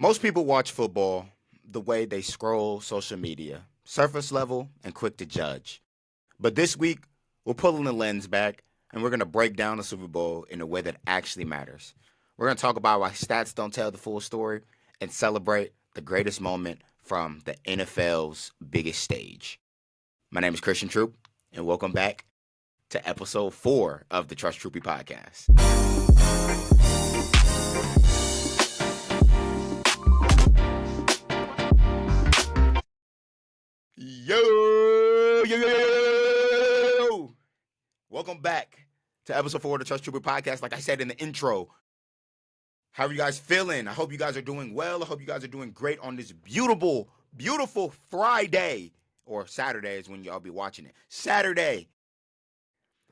Most people watch football the way they scroll social media, surface level and quick to judge. But this week, we're pulling the lens back and we're going to break down the Super Bowl in a way that actually matters. We're going to talk about why stats don't tell the full story and celebrate the greatest moment from the NFL's biggest stage. My name is Christian Troupe, and welcome back to episode 4 of the Trust Troupey Podcast. Yo! Welcome back to episode 4 of the Trust Troupey Podcast. Like I said in the intro, how are you guys feeling? I hope you guys are doing well. I hope you guys are doing great on this beautiful, beautiful Friday, or Saturday is when y'all be watching it. Saturday.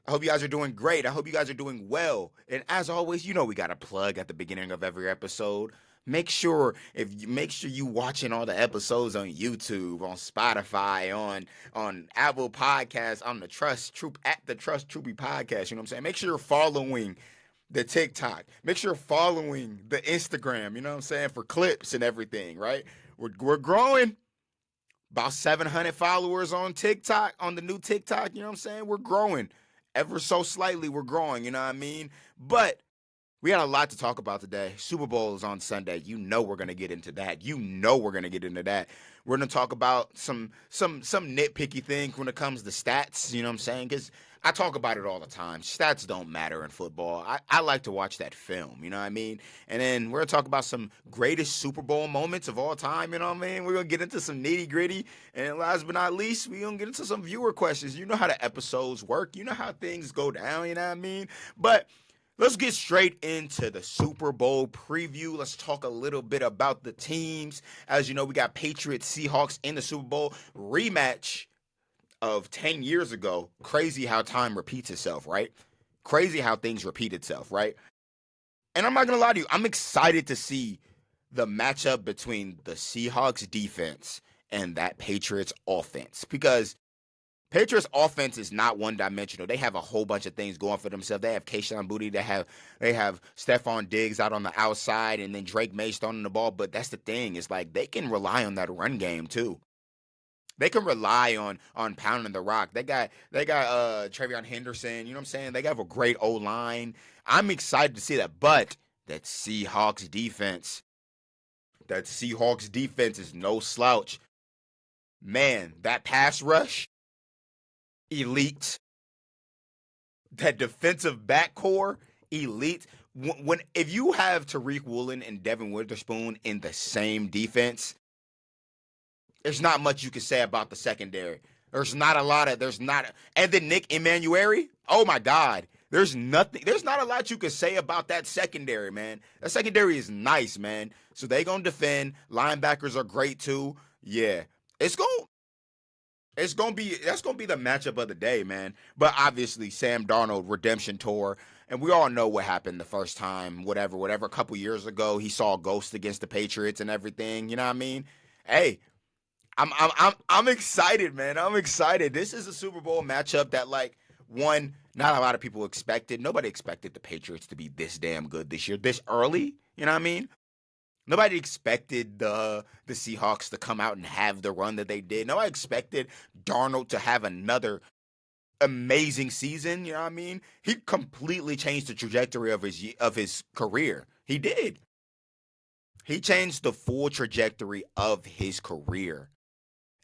I hope you guys are doing great. I hope you guys are doing well. And as always, you know we got a plug at the beginning of every episode. Make sure you watching all the episodes on YouTube, on Spotify, on Apple Podcasts, on the Trust Troop at the Trust Troupey Podcast. You know what I'm saying? Make sure you're following the TikTok. Make sure you're following the Instagram. You know what I'm saying, for clips and everything. Right? We're growing. About 700 followers on TikTok, on the new TikTok. You know what I'm saying? We're growing. Ever so slightly, we're growing, you know what I mean? But we got a lot to talk about today. Super Bowl is on Sunday. You know we're going to get into that. We're going to talk about some nitpicky things when it comes to stats, you know what I'm saying? Because I talk about it all the time. Stats don't matter in football. I like to watch that film, you know what I mean? And then we're going to talk about some greatest Super Bowl moments of all time, you know what I mean? We're going to get into some nitty gritty. And last but not least, we're going to get into some viewer questions. You know how the episodes work. You know how things go down, you know what I mean? But let's get straight into the Super Bowl preview. Let's talk a little bit about the teams. As you know, we got Patriots, Seahawks in the Super Bowl rematch of 10 years ago. Crazy how time repeats itself, right? Crazy how things repeat itself, right? And I'm not going to lie to you. I'm excited to see the matchup between the Seahawks defense and that Patriots offense, because Patriots offense is not one-dimensional. They have a whole bunch of things going for themselves. They have Kayshon Boutte. They have Stephon Diggs out on the outside, and then Drake May throwing the ball. But that's the thing. It's like they can rely on that run game too. They can rely on pounding the rock. They got Travion Henderson. You know what I'm saying? They have a great O-line. I'm excited to see that. But that Seahawks defense is no slouch. Man, that pass rush, elite. That defensive back core, elite. If you have Tariq Woolen and Devin Witherspoon in the same defense, there's not much you can say about the secondary. And then Nick Emmanuel. Oh my God. There's not a lot you can say about that secondary, man. That secondary is nice, man. So they gonna defend. Linebackers are great too. Yeah. That's gonna be the matchup of the day, man. But obviously, Sam Darnold redemption tour, and we all know what happened the first time. Whatever. A couple years ago, he saw a ghost against the Patriots and everything. You know what I mean? Hey, I'm excited, man. I'm excited. This is a Super Bowl matchup that, like, not a lot of people expected. Nobody expected the Patriots to be this damn good this year, this early. You know what I mean? Nobody expected the Seahawks to come out and have the run that they did. Nobody expected Darnold to have another amazing season. You know what I mean? He completely changed the trajectory of his career. He did. He changed the full trajectory of his career.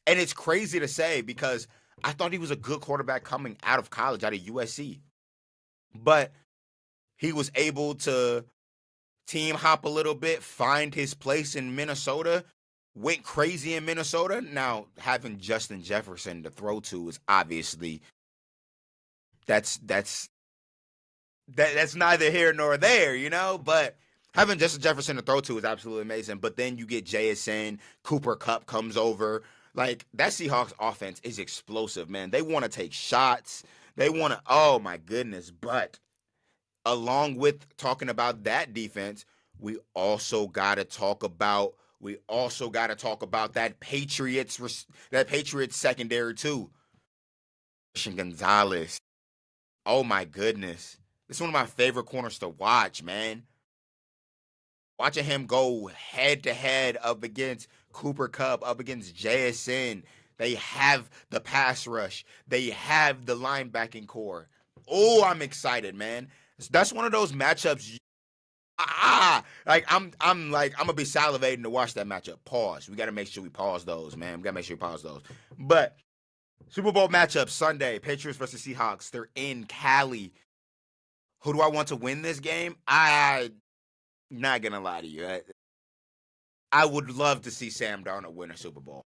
And it's crazy to say because I thought he was a good quarterback coming out of college, out of USC. But he was able to team hop a little bit, find his place in Minnesota, went crazy in Minnesota. Now, having Justin Jefferson to throw to is obviously that's neither here nor there, you know, but having Justin Jefferson to throw to is absolutely amazing. But then you get JSN, Cooper Kupp comes over. Like, that Seahawks offense is explosive, man. They want to take shots. They want to, oh my goodness. But along with talking about that defense, we also got to talk about that Patriots secondary too. Christian Gonzalez. Oh my goodness. This is one of my favorite corners to watch, man. watching him go head to head up against Cooper Kupp, up against JSN. They have the pass rush. They have the linebacking core. Oh, I'm excited, man. That's one of those matchups. I'm gonna be salivating to watch that matchup. Pause. We gotta make sure we pause those, man. We gotta make sure we pause those. But Super Bowl matchup Sunday, Patriots versus Seahawks. They're in Cali. Who do I want to win this game? I not gonna lie to you. I would love to see Sam Darnold win a Super Bowl.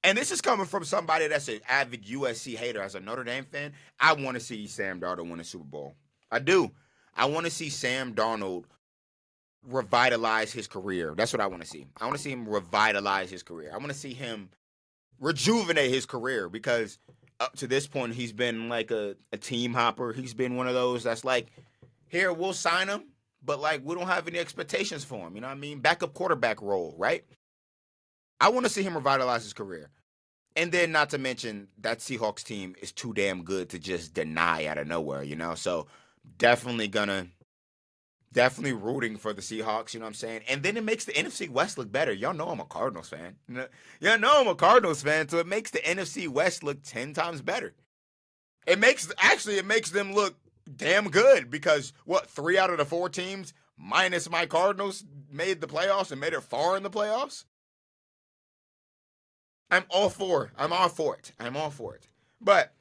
And this is coming from somebody that's an avid USC hater. As a Notre Dame fan, I want to see Sam Darnold win a Super Bowl. I do. I want to see Sam Darnold revitalize his career. That's what I want to see. I want to see him revitalize his career. I want to see him rejuvenate his career because up to this point, he's been like a team hopper. He's been one of those that's like, here, we'll sign him, but like we don't have any expectations for him. You know what I mean? Backup quarterback role, right? I want to see him revitalize his career. And then not to mention that Seahawks team is too damn good to just deny out of nowhere, you know? So definitely rooting for the Seahawks, you know what I'm saying? And then it makes the NFC West look better. Y'all know I'm a Cardinals fan. Y'all know I'm a Cardinals fan, so it makes the NFC West look 10 times better. It makes them look damn good because 3 out of the 4 teams minus my Cardinals made the playoffs and made it far in the playoffs. I'm all for it. But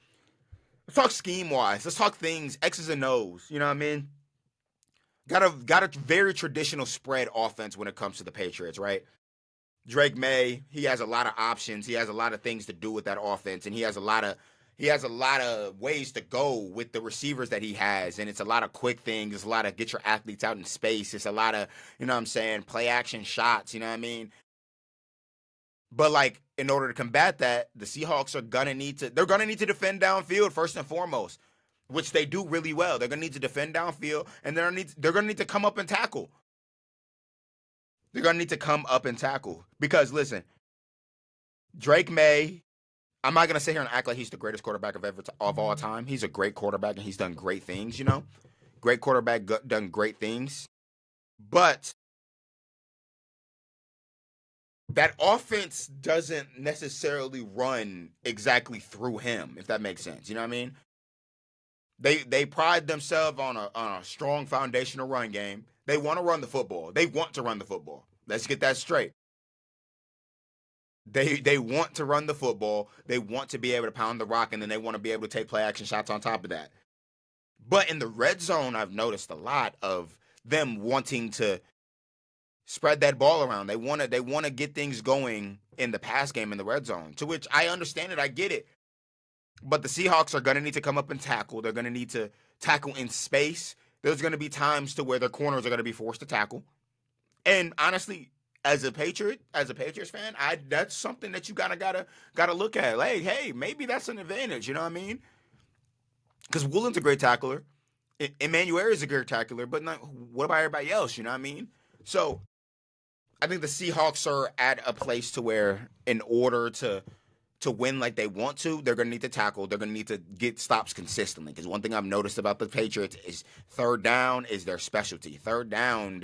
let's talk scheme-wise. Let's talk things, X's and O's. You know what I mean? Got a very traditional spread offense when it comes to the Patriots, right? Drake May, he has a lot of options. He has a lot of things to do with that offense, and he has a lot of ways to go with the receivers that he has, and it's a lot of quick things. It's a lot of get your athletes out in space. It's a lot of, you know what I'm saying, play action shots, you know what I mean? But like in order to combat that, the Seahawks are gonna need to defend downfield first and foremost, which they do really well. They're gonna need to defend downfield, and they're gonna need to come up and tackle. They're gonna need to come up and tackle because listen, Drake May. I'm not gonna sit here and act like he's the greatest quarterback of all time. He's a great quarterback and he's done great things. You know, great quarterback done great things, but that offense doesn't necessarily run exactly through him, if that makes sense. You know what I mean? They pride themselves on a strong foundational run game. They want to run the football. They want to run the football. Let's get that straight. They want to run the football. They want to be able to pound the rock, and then they want to be able to take play action shots on top of that. But in the red zone, I've noticed a lot of them wanting to spread that ball around. They want to get things going in the pass game in the red zone. To which I understand it, I get it. But the Seahawks are going to need to come up and tackle. They're going to need to tackle in space. There's going to be times to where their corners are going to be forced to tackle. And honestly, as a Patriots fan, that's something that you gotta look at. Like, hey, maybe that's an advantage. You know what I mean? Because Woolen's a great tackler. Emmanuel is a great tackler. But what about everybody else? You know what I mean? So I think the Seahawks are at a place to where in order to win like they want to, they're going to need to tackle. They're going to need to get stops consistently. Because one thing I've noticed about the Patriots is third down is their specialty. Third down,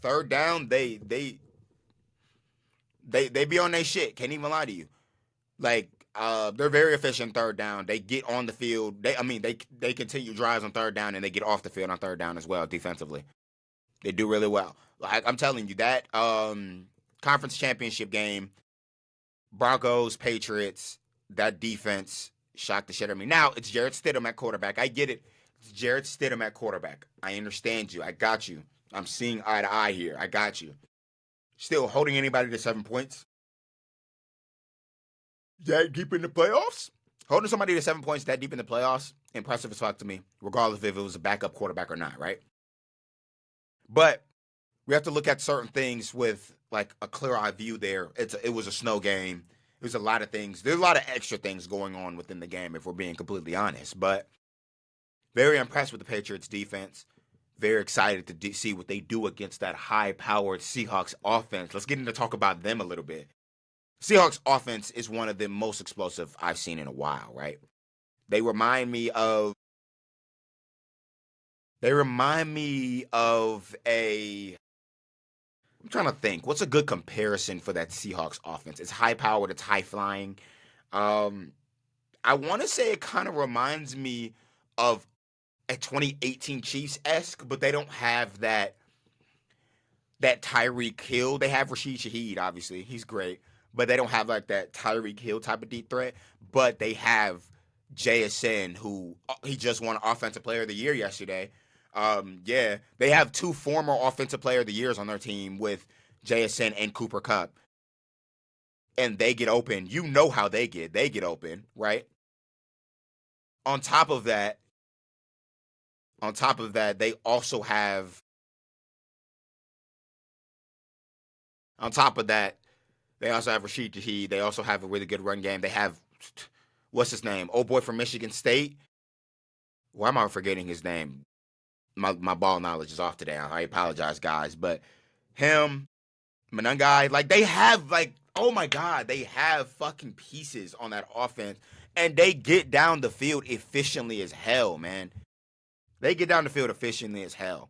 third down, they be on their shit. Can't even lie to you. Like, they're very efficient third down. They get on the field. They continue drives on third down and they get off the field on third down as well defensively. They do really well. Like I'm telling you, that conference championship game, Broncos, Patriots, that defense shocked the shit out of me. Now, it's Jarrett Stidham at quarterback. I get it. It's Jarrett Stidham at quarterback. I understand you. I got you. I'm seeing eye to eye here. I got you. Still holding anybody to 7 points. That deep in the playoffs? Holding somebody to 7 points that deep in the playoffs, impressive as fuck to me, regardless if it was a backup quarterback or not, right? But we have to look at certain things with like a clear eye view there. It was a snow game. There's a lot of things. There's a lot of extra things going on within the game if we're being completely honest. But very impressed with the Patriots defense. Very excited to see what they do against that high-powered Seahawks offense. Let's get into talk about them a little bit. Seahawks offense is one of the most explosive I've seen in a while, right? They remind me of They remind me of I'm trying to think. What's a good comparison for that Seahawks offense? It's high powered, it's high flying. Um, I want to say it kind of reminds me of a 2018 Chiefs-esque, but they don't have that Tyreek Hill. They have Rashid Shaheed, obviously. He's great. But they don't have like that Tyreek Hill type of deep threat. But they have JSN, who he just won Offensive Player of the Year yesterday. Yeah, they have two former Offensive Player of the Years on their team with JSN and Cooper Kupp. And they get open. You know how they get. They get open, right? On top of that, they also have on top of that, they also have Rashid Shaheed. They also have a really good run game. They have what's his name? Old boy from Michigan State. Why am I forgetting his name? My ball knowledge is off today. I apologize, guys. But him, Manungai, like they have oh my God, they have fucking pieces on that offense. And they get down the field efficiently as hell, man. They get down the field efficiently as hell.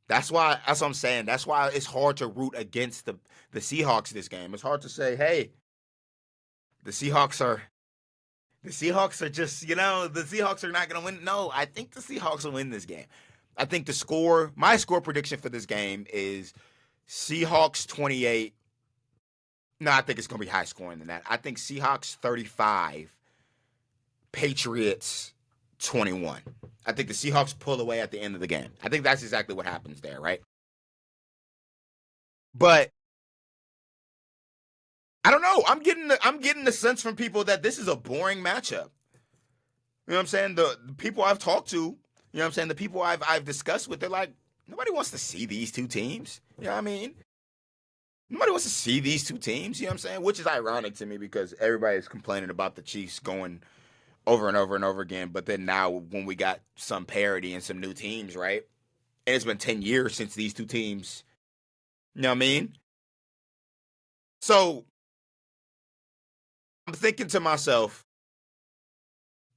That's what I'm saying. That's why it's hard to root against the Seahawks this game. It's hard to say, hey, the Seahawks are just, the Seahawks are not going to win. No, I think the Seahawks will win this game. I think my score prediction for this game is Seahawks 28. No, I think it's going to be high scoring than that. I think Seahawks 35, Patriots 21. I think the Seahawks pull away at the end of the game. I think that's exactly what happens there, right? But I don't know. I'm getting the sense from people that this is a boring matchup. You know what I'm saying? The people I've talked to, you know what I'm saying? The people I've discussed with, they're like, nobody wants to see these two teams. You know what I mean? Nobody wants to see these two teams, you know what I'm saying? Which is ironic to me because everybody's complaining about the Chiefs going over and over and over again. But then now when we got some parity and some new teams, right? And it's been 10 years since these two teams, you know what I mean? So I'm thinking to myself,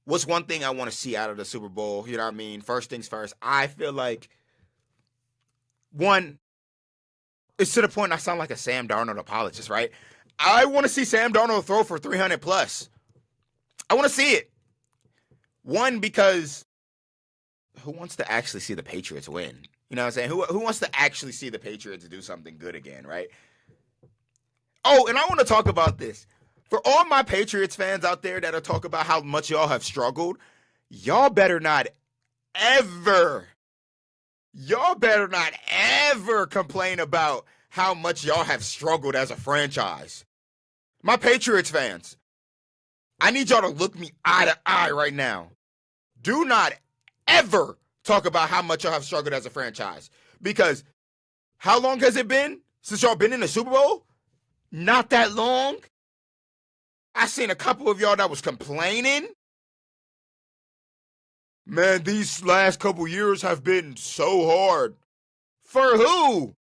what's one thing I want to see out of the Super Bowl? You know what I mean? First things first, I feel like, one, it's to the point I sound like a Sam Darnold apologist, right? I want to see Sam Darnold throw for 300 plus. I want to see it. One, because who wants to actually see the Patriots win? You know what I'm saying? Who wants to actually see the Patriots do something good again, right? Oh, and I want to talk about this. For all my Patriots fans out there that are talking about how much y'all have struggled, y'all better not ever complain about how much y'all have struggled as a franchise. My Patriots fans, I need y'all to look me eye to eye right now. Do not ever talk about how much y'all have struggled as a franchise. Because how long has it been since y'all been in the Super Bowl? Not that long. I seen a couple of y'all that was complaining. Man, these last couple years have been so hard. For who?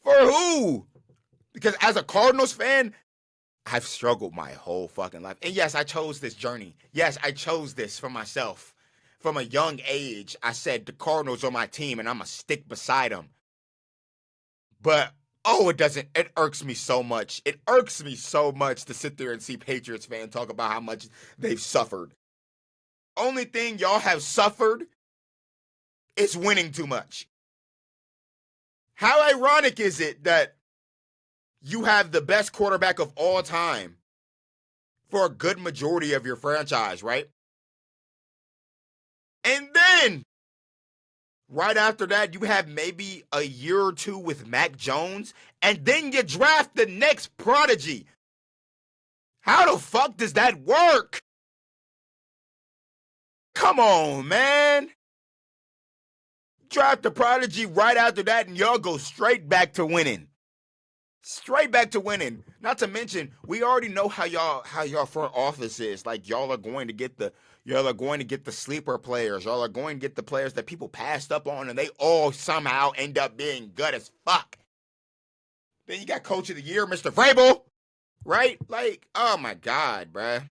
For who? Because as a Cardinals fan, I've struggled my whole fucking life. And yes, I chose this journey. Yes, I chose this for myself. From a young age, I said the Cardinals are my team and I'm going to stick beside them. But, it irks me so much. It irks me so much to sit there and see Patriots fans talk about how much they've suffered. Only thing y'all have suffered is winning too much. How ironic is it that you have the best quarterback of all time for a good majority of your franchise, right? And then, right after that, you have maybe a year or two with Mac Jones, and then you draft the next prodigy. How the fuck does that work? Come on, man. Draft the prodigy right after that, and y'all go straight back to winning. Straight back to winning. Not to mention, we already know how y'all front office is. Like y'all are going to get the sleeper players. Y'all are going to get the players that people passed up on, and they all somehow end up being good as fuck. Then you got Coach of the Year, Mr. Vrabel, right? Like, oh my God, bruh.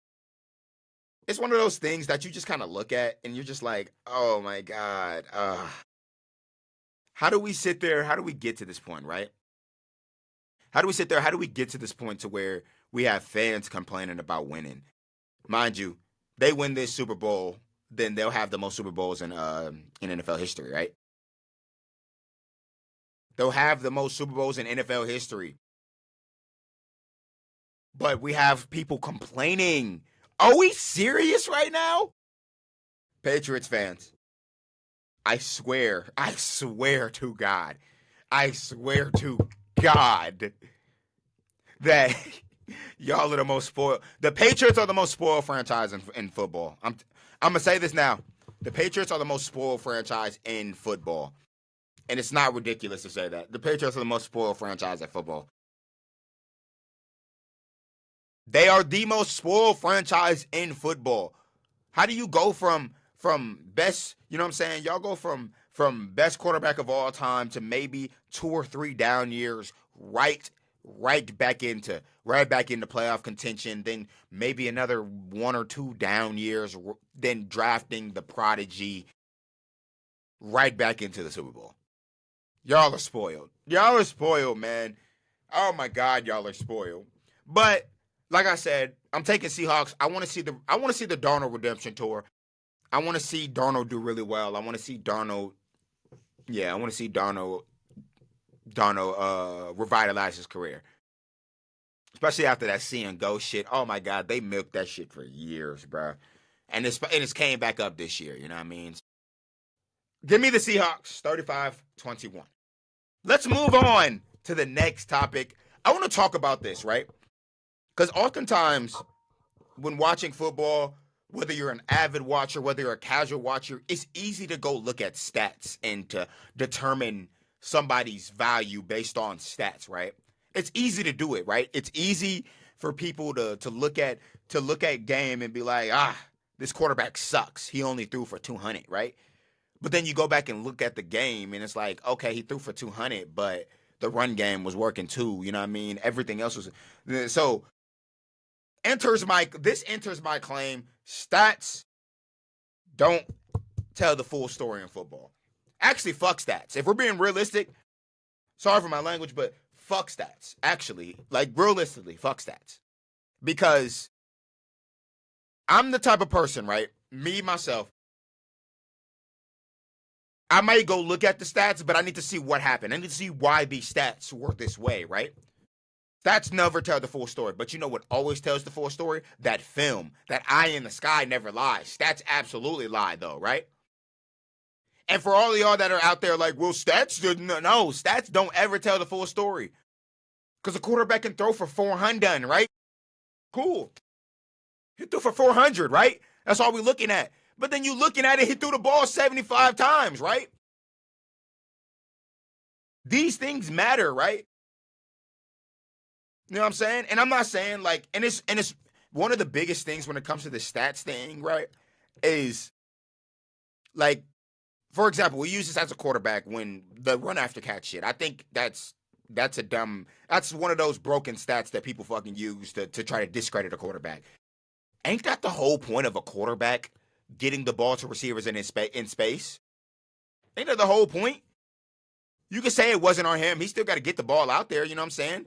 it's one of those things that you just kind of look at and you're just like, oh my God. How do we sit there? How do we get to this point, right? How do we sit there? How do we get to this point to where we have fans complaining about winning? Mind you, they win this Super Bowl, then they'll have the most Super Bowls in NFL history, right? They'll have the most Super Bowls in NFL history. But we have people complaining. Are we serious right now? Patriots fans, I swear to God, that y'all are the most spoiled. The Patriots are the most spoiled franchise in football. I'm gonna say this now. The Patriots are the most spoiled franchise in football. And it's not ridiculous to say that. The Patriots are the most spoiled franchise at football. They are the most spoiled franchise in football. How do you go from best, you know what I'm saying? Y'all go from best quarterback of all time to maybe 2 or 3 down years, right back into playoff contention, then maybe another 1 or 2 down years, then drafting the prodigy right back into the Super Bowl. Y'all are spoiled. Y'all are spoiled, man. Oh my God, y'all are spoiled. But like I said, I'm taking Seahawks. I want to see the Darnold redemption tour. I want to see Darnold do really well. I want to see Darnold. Yeah, I want to see Darnold revitalize his career. Especially after that see and go shit. Oh my God, they milked that shit for years, bro. And it's came back up this year, you know what I mean? Give me the Seahawks, 35-21. Let's move on to the next topic. I want to talk about this, right? Because oftentimes when watching football, whether you're an avid watcher, whether you're a casual watcher, it's easy to go look at stats and to determine somebody's value based on stats, right? It's easy to do it, right? It's easy for people to look at game and be like, this quarterback sucks. He only threw for 200, right? But then you go back and look at the game and it's like, okay, he threw for 200, but the run game was working too. You know what I mean? Everything else was. So this enters my claim. Stats don't tell the full story in football. Actually, fuck stats. If we're being realistic, sorry for my language, but fuck stats. Actually, like realistically, fuck stats. Because I'm the type of person, right? Me, myself, I might go look at the stats, but I need to see what happened. I need to see why these stats were this way, right? Stats never tell the full story. But you know what always tells the full story? That film. That eye in the sky never lies. Stats absolutely lie, though, right? And for all of y'all that are out there like, well, stats don't ever tell the full story. Because a quarterback can throw for 400, right? Cool. He threw for 400, right? That's all we're looking at. But then you looking at it, he threw the ball 75 times, right? These things matter, right? You know what I'm saying? And I'm not saying like, and it's one of the biggest things when it comes to the stats thing, right? Is like, for example, we use this as a quarterback when the run after catch shit. I think that's one of those broken stats that people fucking use to try to discredit a quarterback. Ain't that the whole point of a quarterback? Getting the ball to receivers in space? Ain't that the whole point? You can say it wasn't on him. He still got to get the ball out there, you know what I'm saying?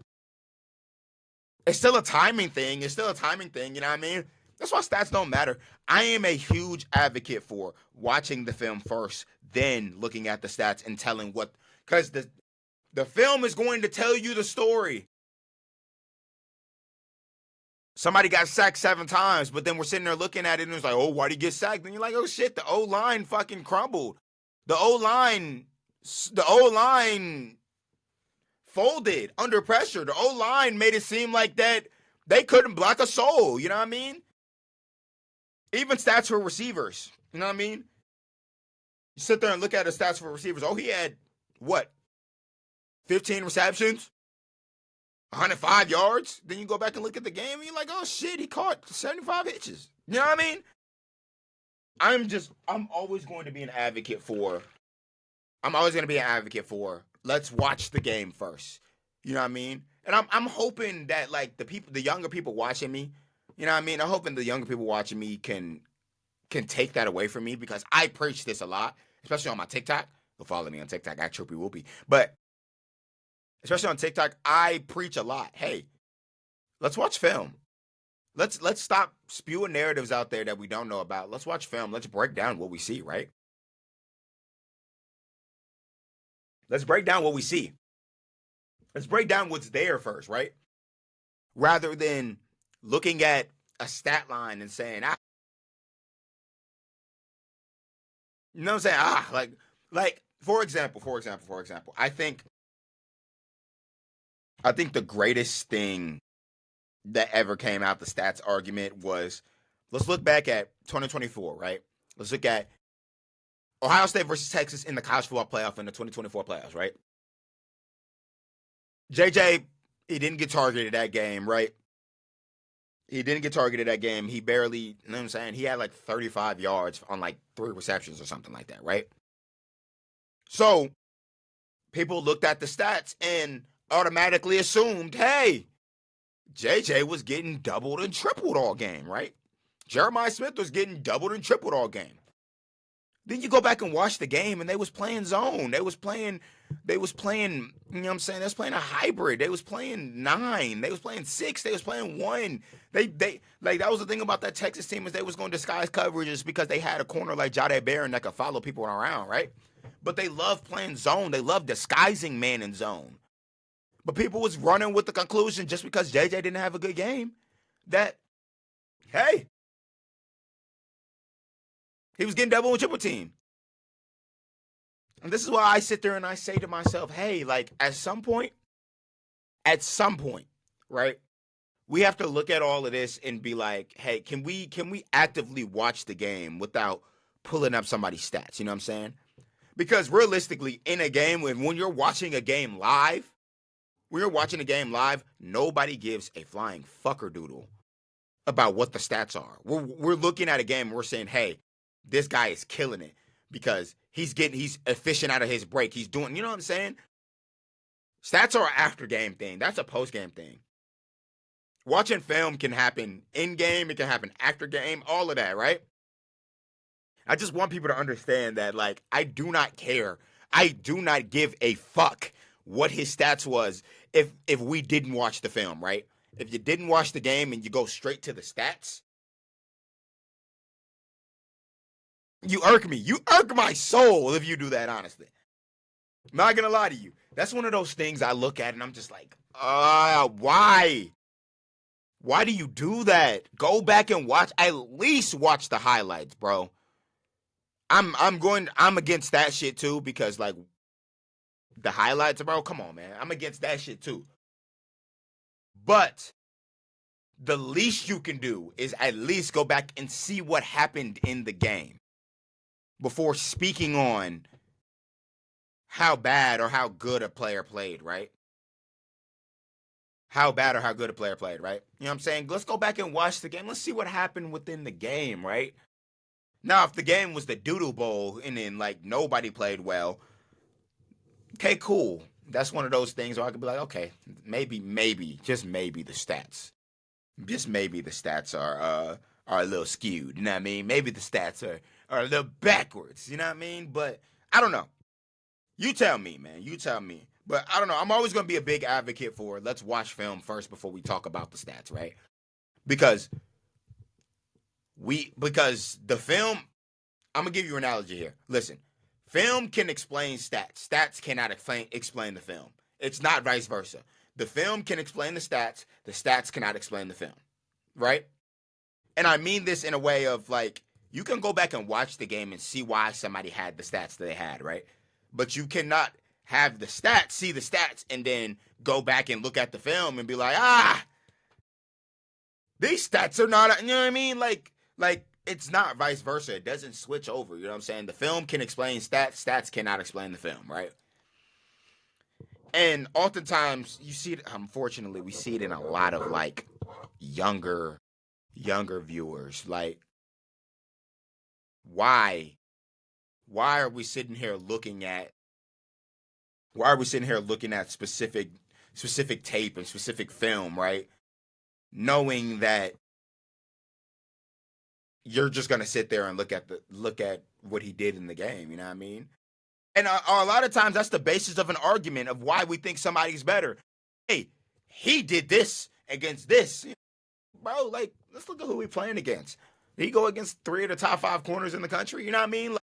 It's still a timing thing. You know what I mean? That's why stats don't matter. I am a huge advocate for watching the film first, then looking at the stats and telling what... Because the film is going to tell you the story. Somebody got sacked 7 times, but then we're sitting there looking at it and it's like, oh, why'd he get sacked? And you're like, oh shit, the O-line fucking crumbled. The O-line folded under pressure. The O-line made it seem like that they couldn't block a soul, you know what I mean? Even stats for receivers, you know what I mean? You sit there and look at the stats for receivers. Oh, he had, what, 15 receptions? 105 yards, then you go back and look at the game and you're like, oh shit, he caught 75 hitches. You know what I mean? I'm always going to be an advocate for, let's watch the game first. You know what I mean? And I'm hoping that like the younger people watching me, you You know what I mean? I'm hoping the younger people watching me can take that away from me because I preach this a lot, especially on my TikTok. Go follow me on TikTok at Troupey Whoopie. But especially on TikTok, I preach a lot. Hey, let's watch film. Let's stop spewing narratives out there that we don't know about. Let's watch film. Let's break down what we see, right? Let's break down what we see. Let's break down what's there first, right? Rather than looking at a stat line and saying, you know what I'm saying? Like for example, I think the greatest thing that ever came out the stats argument was let's look back at 2024, right? Let's look at Ohio State versus Texas in the college football playoff in the 2024 playoffs, right? JJ, he didn't get targeted that game, right? He didn't get targeted that game. He barely, you know what I'm saying? He had like 35 yards on like 3 receptions or something like that, right? So people looked at the stats and automatically assumed, hey, JJ was getting doubled and tripled all game, right? Jeremiah Smith was getting doubled and tripled all game. Then you go back and watch the game and they was playing zone. They was playing, you know what I'm saying? They was playing a hybrid. They was playing 9. They was playing 6. They was playing 1. They like that was the thing about that Texas team is they was going to disguise coverages because they had a corner like Jahdae Barron that could follow people around, right? But they love playing zone. They love disguising man in zone. But people was running with the conclusion just because JJ didn't have a good game that, hey, he was getting double and triple team. And this is why I sit there and I say to myself, hey, like at some point, right? We have to look at all of this and be like, hey, can we actively watch the game without pulling up somebody's stats? You know what I'm saying? Because realistically, in a game, when you're watching a game live, nobody gives a flying fucker doodle about what the stats are. We're looking at a game and we're saying, hey, this guy is killing it because he's efficient out of his break. He's doing, you know what I'm saying? Stats are an after game thing. That's a post game thing. Watching film can happen in game, it can happen after game, all of that, right? I just want people to understand that, like, I do not care. I do not give a fuck what his stats was if we didn't watch the film, right? If you didn't watch the game and you go straight to the stats, you irk me. You irk my soul if you do that, honestly. I'm not gonna lie to you. That's one of those things I look at and I'm just like, why? Why do you do that? Go back and watch. At least watch the highlights, bro. I'm against that shit too because like the highlights, bro. Come on, man. I'm against that shit too. But the least you can do is at least go back and see what happened in the game before speaking on how bad or how good a player played, right? How bad or how good a player played, right? You know what I'm saying? Let's go back and watch the game. Let's see what happened within the game, right? Now, if the game was the Doodle Bowl and then like nobody played well, okay, cool. That's one of those things where I could be like, okay, maybe, just maybe the stats are a little skewed. You know what I mean? Maybe the stats are a little backwards. You know what I mean? But I don't know. You tell me, man. You tell me. But I don't know. I'm always going to be a big advocate for let's watch film first before we talk about the stats, right? Because the film, I'm going to give you an analogy here. Listen, film can explain stats. Stats cannot explain the film. It's not vice versa. The film can explain the stats cannot explain the film, right? And I mean this in a way of like, you can go back and watch the game and see why somebody had the stats that they had, right? But you cannot have the stats, see the stats, and then go back and look at the film and be like, these stats are not, you know what I mean? Like it's not vice versa. It doesn't switch over. You know what I'm saying? The film can explain stats cannot explain the film, right? And oftentimes you see it, unfortunately, we see it in a lot of like younger viewers. Like, why are we sitting here looking at specific tape and specific film, right? Knowing that you're just gonna sit there and look at what he did in the game. You know what I mean? And a lot of times that's the basis of an argument of why we think somebody's better. Hey, he did this against this, bro. Like, let's look at who we playing against. Did he go against 3 of the top 5 corners in the country? You know what I mean? Like,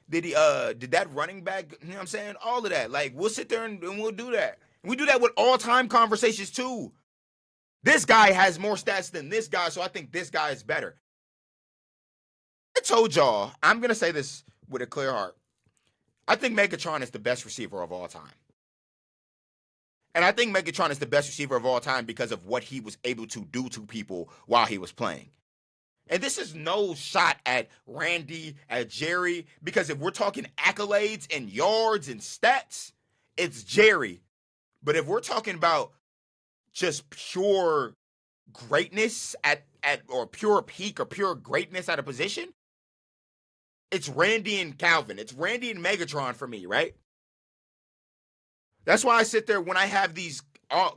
did that running back? You know what I'm saying? All of that. Like, we'll sit there and we'll do that. We do that with all-time conversations too. This guy has more stats than this guy, so I think this guy is better. I told y'all, I'm going to say this with a clear heart. I think Megatron is the best receiver of all time. And I think Megatron is the best receiver of all time because of what he was able to do to people while he was playing. And this is no shot at Randy, at Jerry, because if we're talking accolades and yards and stats, it's Jerry. But if we're talking about just pure greatness or pure peak or pure greatness at a position, it's Randy and Calvin. It's Randy and Megatron for me, right? That's why I sit there when I have these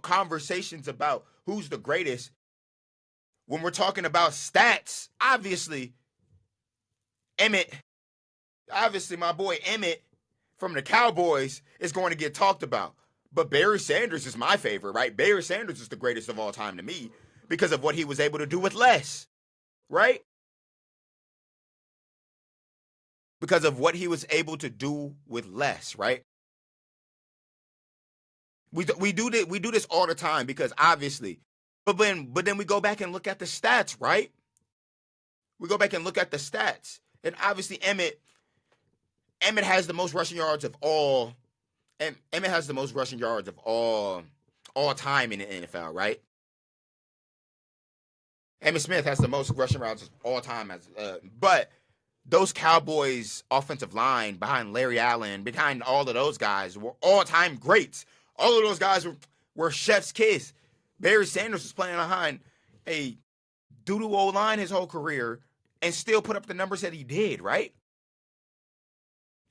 conversations about who's the greatest. When we're talking about stats, obviously, my boy Emmett from the Cowboys is going to get talked about. But Barry Sanders is my favorite, right? Barry Sanders is the greatest of all time to me because of what he was able to do with less, right? Because of what he was able to do with less, right? We do this all the time because obviously, but then we go back and look at the stats, right? We go back and look at the stats, and obviously Emmett has the most rushing yards of all. And Emmett has the most rushing yards of all time in the NFL, right? Emmitt Smith has the most rushing yards of all time, but those Cowboys offensive line behind Larry Allen, behind all of those guys were all-time greats. All of those guys were chef's kiss. Barry Sanders was playing behind a doo-doo O-line his whole career and still put up the numbers that he did, right?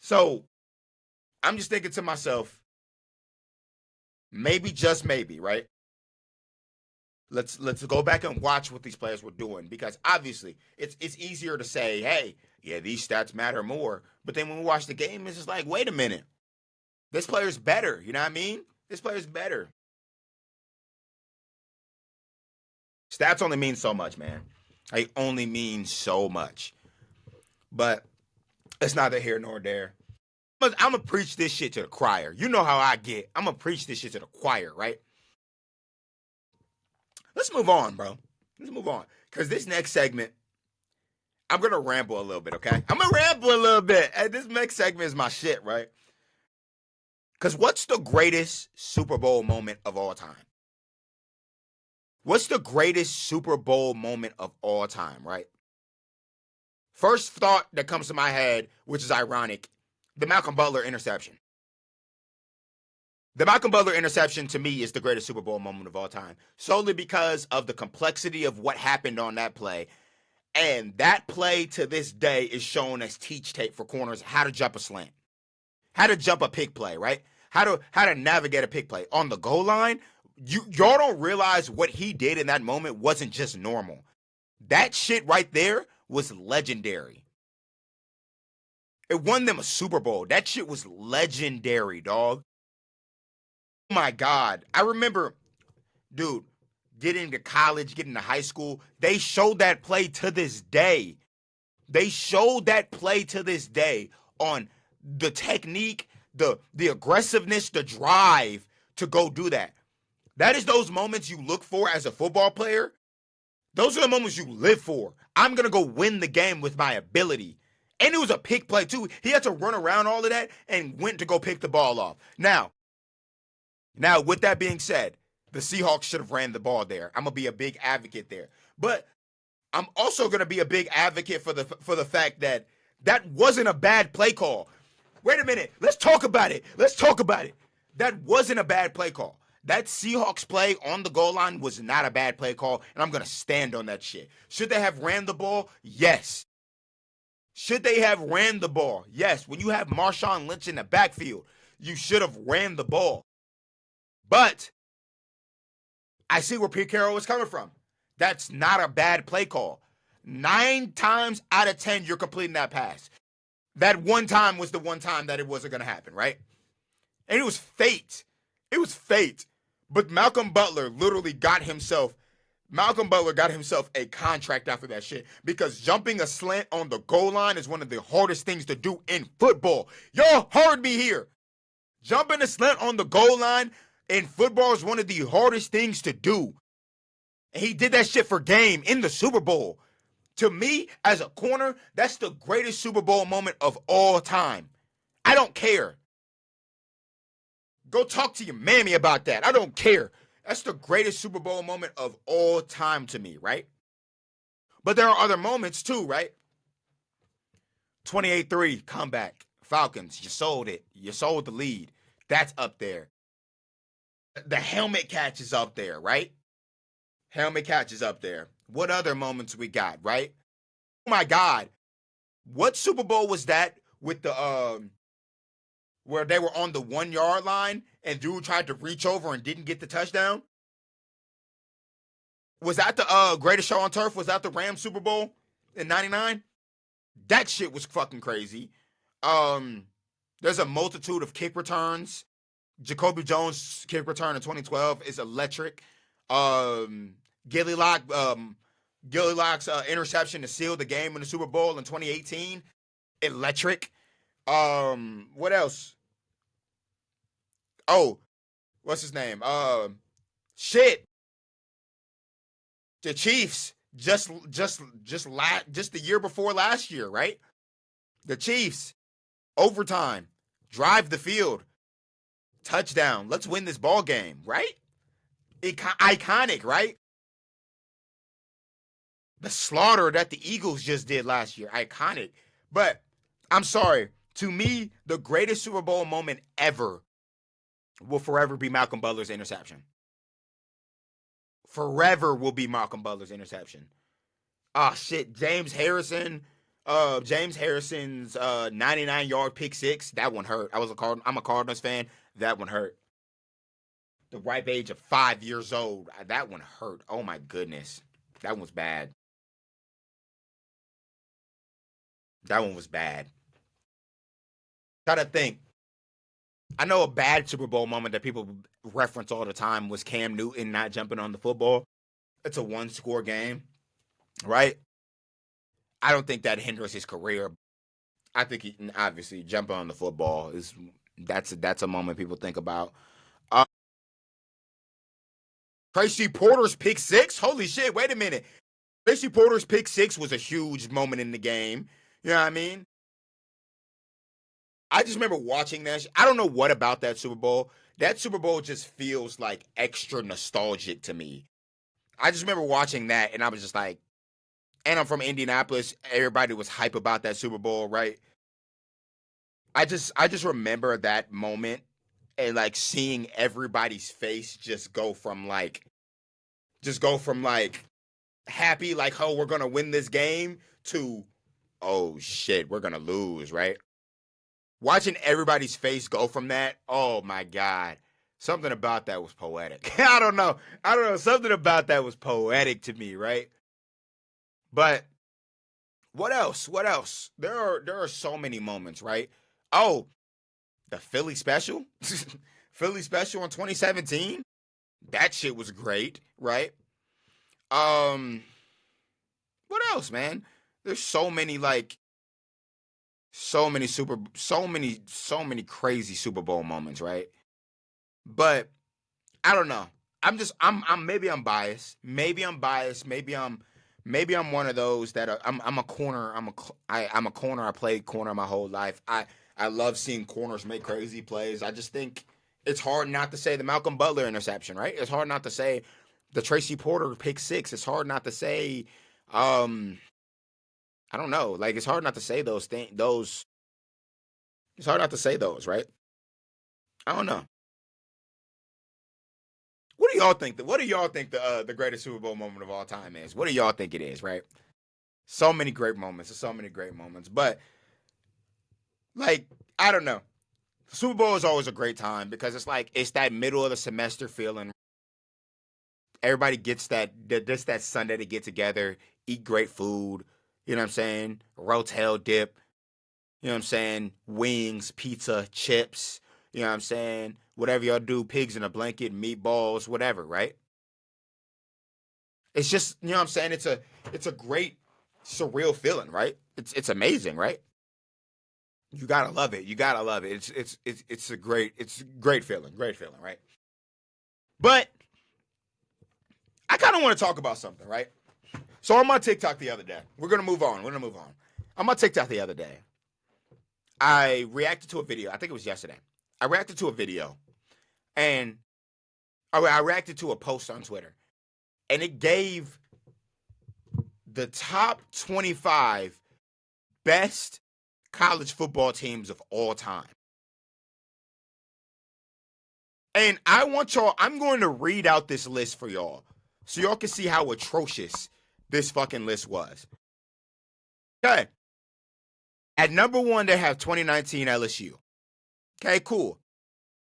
So I'm just thinking to myself, maybe, just maybe, right? Let's go back and watch what these players were doing because obviously it's easier to say, hey, yeah, these stats matter more. But then when we watch the game, it's just like, wait a minute. This player's better. You know what I mean? This player's better. Stats only mean so much, man. They only mean so much. But it's neither here nor there. I'm going to preach this shit to the choir. You know how I get. I'm going to preach this shit to the choir, right? Let's move on, bro. Let's move on. Because this next segment, I'm going to ramble a little bit, okay? I'm going to ramble a little bit. And this next segment is my shit, right? Because what's the greatest Super Bowl moment of all time? What's the greatest Super Bowl moment of all time, right? First thought that comes to my head, which is ironic, the Malcolm Butler interception. The Malcolm Butler interception, to me, is the greatest Super Bowl moment of all time, solely because of the complexity of what happened on that play. And that play, to this day, is shown as teach tape for corners, how to jump a slant, how to jump a pick play, right? How to navigate a pick play. On the goal line, y'all don't realize what he did in that moment wasn't just normal. That shit right there was legendary. It won them a Super Bowl. That shit was legendary, dog. Oh my God. I remember, dude, getting to college, getting to high school, they showed that play to this day. They showed that play to this day on the technique, the aggressiveness, the drive to go do that. That is those moments you look for as a football player. Those are the moments you live for. I'm going to go win the game with my ability. And it was a pick play, too. He had to run around all of that and went to go pick the ball off. Now, with that being said, the Seahawks should have ran the ball there. I'm going to be a big advocate there. But I'm also going to be a big advocate for the fact that that wasn't a bad play call. Wait a minute. Let's talk about it. That wasn't a bad play call. That Seahawks play on the goal line was not a bad play call, and I'm going to stand on that shit. Should they have ran the ball? Yes. Should they have ran the ball? Yes. When you have Marshawn Lynch in the backfield, you should have ran the ball. But I see where Pete Carroll was coming from. That's not a bad play call. 9 times out of 10, you're completing that pass. That one time was the one time that it wasn't going to happen, right? And it was fate. It was fate. But Malcolm Butler got himself a contract after that shit, because jumping a slant on the goal line is one of the hardest things to do in football. Y'all heard me here. Jumping a slant on the goal line in football is one of the hardest things to do. And he did that shit for game in the Super Bowl. To me, as a corner, that's the greatest Super Bowl moment of all time. I don't care. Go talk to your mammy about that. I don't care. That's the greatest Super Bowl moment of all time to me, right? But there are other moments too, right? 28-3 comeback. Falcons, you sold it. You sold the lead. That's up there. The helmet catch is up there, right? Helmet catch is up there. What other moments we got, right? Oh my God. What Super Bowl was that with the where they were on the 1 yard line and dude tried to reach over and didn't get the touchdown? Was that the greatest show on turf? Was that the Rams Super Bowl in 99? That shit was fucking crazy. There's a multitude of kick returns. Jacoby Jones' kick return in 2012 is electric. Gilly Lock's interception to seal the game in the Super Bowl in 2018, electric. What else? Oh, what's his name? Shit. The Chiefs just the year before last year, right? The Chiefs overtime, drive the field, touchdown. Let's win this ball game, right? Iconic, right? The slaughter that the Eagles just did last year, iconic. But I'm sorry, to me, the greatest Super Bowl moment ever will forever be Malcolm Butler's interception. Forever will be Malcolm Butler's interception. Ah, shit, James Harrison's 99-yard pick six. That one hurt. I'm a Cardinals fan. That one hurt. The ripe age of 5 years old. That one hurt. Oh my goodness, that one was bad. That one was bad. Gotta think. I know a bad Super Bowl moment that people reference all the time was Cam Newton not jumping on the football. It's a one-score game, right? I don't think that hinders his career. I think he obviously jumping on the football that's a moment people think about. Tracy Porter's pick six. Holy shit! Wait a minute. Tracy Porter's pick six was a huge moment in the game. You know what I mean? I just remember watching that. I don't know what about that Super Bowl. That Super Bowl just feels like extra nostalgic to me. I just remember watching that, and I was just like, and I'm from Indianapolis. Everybody was hype about that Super Bowl, right? I just remember that moment and like seeing everybody's face just go from like happy, like, oh, we're gonna win this game, to, oh shit, we're gonna lose, right? Watching everybody's face go from that, oh my God. Something about that was poetic. I don't know. Something about that was poetic to me, right? But what else? What else? There are so many moments, right? Oh, the Philly special. Philly special in 2017. That shit was great, right? Um, what else, man? There's so many crazy Super Bowl moments, right? But I don't know. Maybe I'm biased. Maybe I'm one of those that I'm a corner. I'm a corner. I played corner my whole life. I love seeing corners make crazy plays. I just think it's hard not to say the Malcolm Butler interception, right? It's hard not to say the Tracy Porter pick six. It's hard not to say, I don't know. Like, it's hard not to say those things. It's hard not to say those, right? I don't know. What do y'all think? What do y'all think the greatest Super Bowl moment of all time is? What do y'all think it is? Right? So many great moments. There's so many great moments. But like, I don't know. Super Bowl is always a great time because it's that middle of the semester feeling. Everybody gets that just that Sunday to get together, eat great food, you know what I'm saying? Rotel dip, you know what I'm saying? Wings, pizza, chips, you know what I'm saying? Whatever y'all do, pigs in a blanket, meatballs, whatever, right? It's just, you know what I'm saying? It's a great surreal feeling, right? It's amazing, right? You gotta love it. You gotta love it. It's a great feeling, right? But I kind of want to talk about something, right? So on my TikTok the other day, we're gonna move on. On my TikTok the other day, I reacted to a video. I think it was yesterday. I reacted to a video, and I reacted to a post on Twitter, and it gave the top 25 best college football teams of all time. And I'm going to read out this list for y'all so y'all can see how atrocious this fucking list was. Okay. At number 1, they have 2019 LSU. Okay, cool.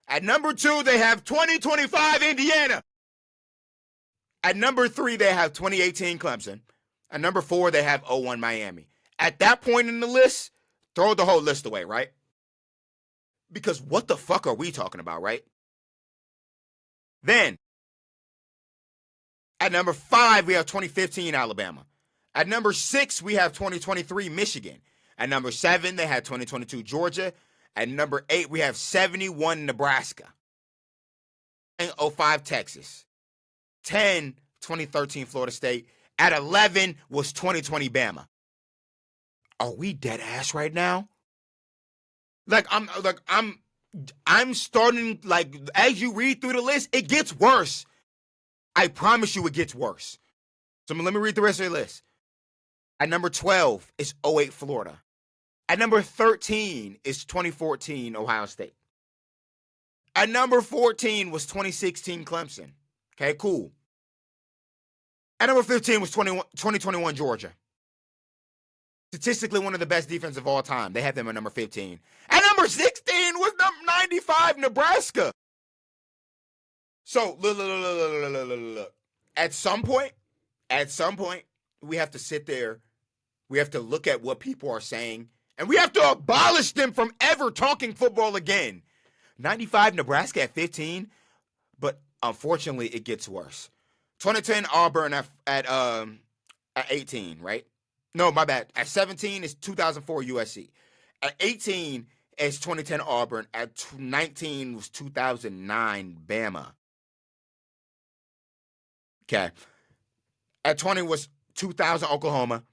At number 2, they have 2025 Indiana. At number 3, they have 2018 Clemson. At number 4, they have 01 Miami. At that point in the list, throw the whole list away, right? Because what the fuck are we talking about, right? Then, at number 5, we have 2015 Alabama. At number 6, we have 2023 Michigan. At number 7, they had 2022 Georgia. At number 8, we have 71 Nebraska. And 05 Texas. 10, 2013 Florida State. At 11 was 2020 Bama. Are we dead ass right now? I'm starting, like, as you read through the list, it gets worse. I promise you it gets worse. So let me read the rest of the list. At number 12 is 08 Florida. At number 13 is 2014 Ohio State. At number 14 was 2016 Clemson. Okay, cool. At number 15 was 2021 Georgia. Statistically, one of the best defenses of all time. They had them at number 15. At number 16 was number 95 Nebraska. So, look. At some point, we have to sit there. We have to look at what people are saying. And we have to abolish them from ever talking football again. 95 Nebraska at 15. But unfortunately, it gets worse. 2010 Auburn at 18, right? No, my bad. At 17 is 2004 USC. At 18 is 2010 Auburn. At 19 was 2009 Bama. Okay. At 20 was 2000 Oklahoma.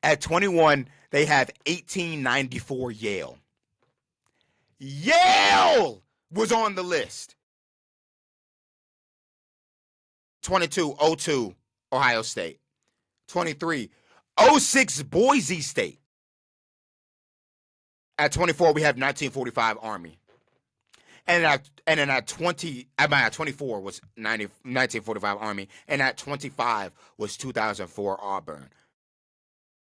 At 21, they have 1894 Yale. Yale was on the list. 22, 02 Ohio State. 23, 06 Boise State. At 24, we have 1945 Army. And at 24 was 1945 Army. And at 25 was 2004 Auburn.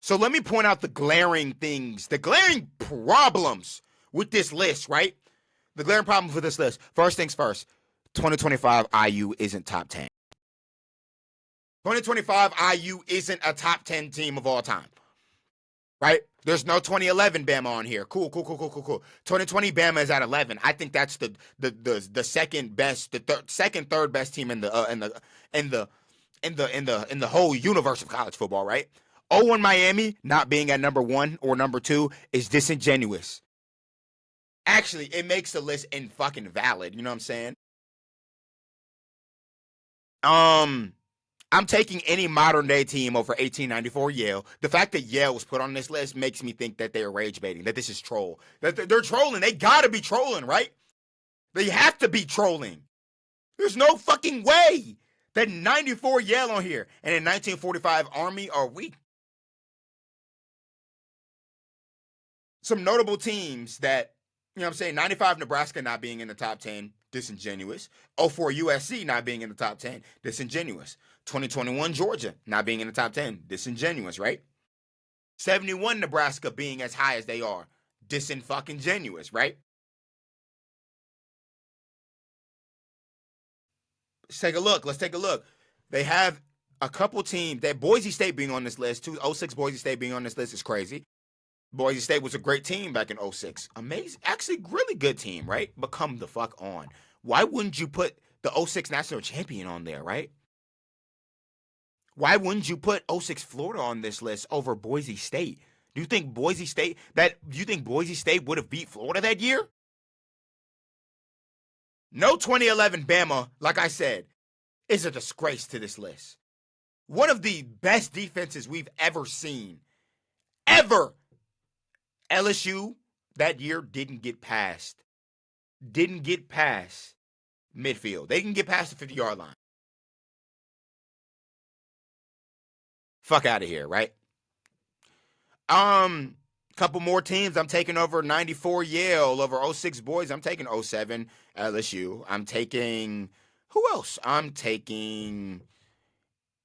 So let me point out the glaring things, the glaring problems with this list, right? The glaring problem with this list. First things first, 2025 IU isn't top 10. 2025 IU isn't a top 10 team of all time, right? There's no 2011 Bama on here. Cool. 2020 Bama is at 11. I think that's the second best, third best team in the whole universe of college football, right? 01 Miami not being at number 1 or number 2 is disingenuous. Actually, it makes the list fucking valid. You know what I'm saying? I'm taking any modern day team over 1894 Yale. The fact that Yale was put on this list makes me think that they're rage baiting, that this is troll. That they're trolling. They gotta be trolling, right? They have to be trolling. There's no fucking way that 94 Yale on here and in 1945 Army are weak. Some notable teams that, you know what I'm saying, 95 Nebraska not being in the top 10, disingenuous. 04 USC not being in the top 10, disingenuous. 2021 Georgia not being in the top 10, disingenuous, right? 71 Nebraska being as high as they are, disin-fucking-genuous, right? Let's take a look. They have a couple teams, that Boise State being on this list, 06 Boise State being on this list is crazy. Boise State was a great team back in 06. Amazing. Actually, really good team, right? But come the fuck on. Why wouldn't you put the 06 national champion on there, right? Why wouldn't you put 06 Florida on this list over Boise State? Do you think Boise State would have beat Florida that year? No 2011 Bama, like I said, is a disgrace to this list. One of the best defenses we've ever seen. Ever. LSU that year didn't get past midfield. They didn't get past the 50-yard line. Fuck out of here, right? Couple more teams. I'm taking over 94 Yale, over 06 Boys. I'm taking 07 LSU. I'm taking, who else? I'm taking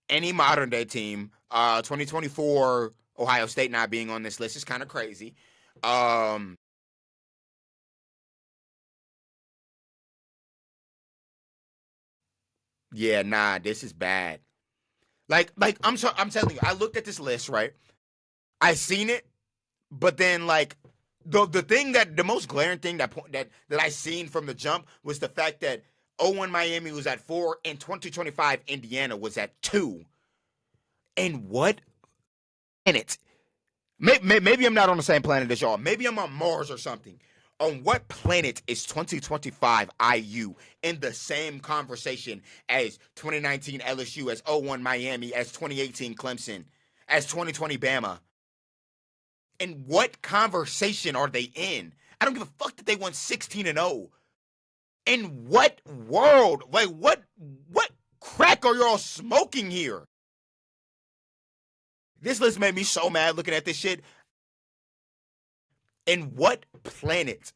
any modern day team. 2024 Ohio State not being on this list is kind of crazy. Yeah, nah, this is bad. Like I'm telling you, I looked at this list, right? I seen it, but then like the thing that the most glaring thing that I seen from the jump was the fact that 01 Miami was at 4 and 2025 Indiana was at 2. And what planet? Maybe I'm not on the same planet as y'all. Maybe I'm on Mars or something. On what planet is 2025 IU in the same conversation as 2019 LSU, as 01 Miami, as 2018 Clemson, as 2020 Bama? And what conversation are they in? I don't give a fuck that they won 16-0. In what world? Like, what crack are y'all smoking here? This list made me so mad looking at this shit. In what planet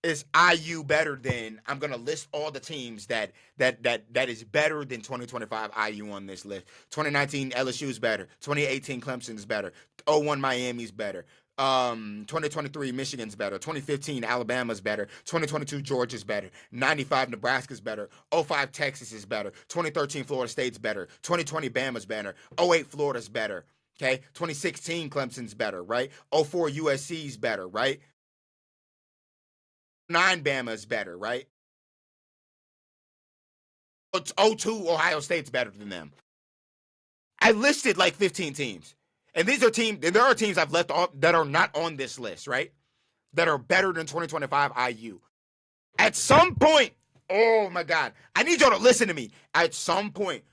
is IU better than? I'm gonna list all the teams that is better than 2025 IU on this list. 2019 LSU is better. 2018 Clemson is better. 01 Miami's better. 2023 Michigan's better. 2015 Alabama's better. 2022 Georgia's better. 95 Nebraska's better. 05 Texas is better. 2013 Florida State's better. 2020 Bama's better. 08 Florida's better. Okay, 2016 Clemson's better, right? 04 USC's better, right? 9 Bama's better, right? 02 Ohio State's better than them. I listed like 15 teams. And these are teams, there are teams I've left off that are not on this list, right? That are better than 2025 IU. At some point, oh my God, I need y'all to listen to me. At some point,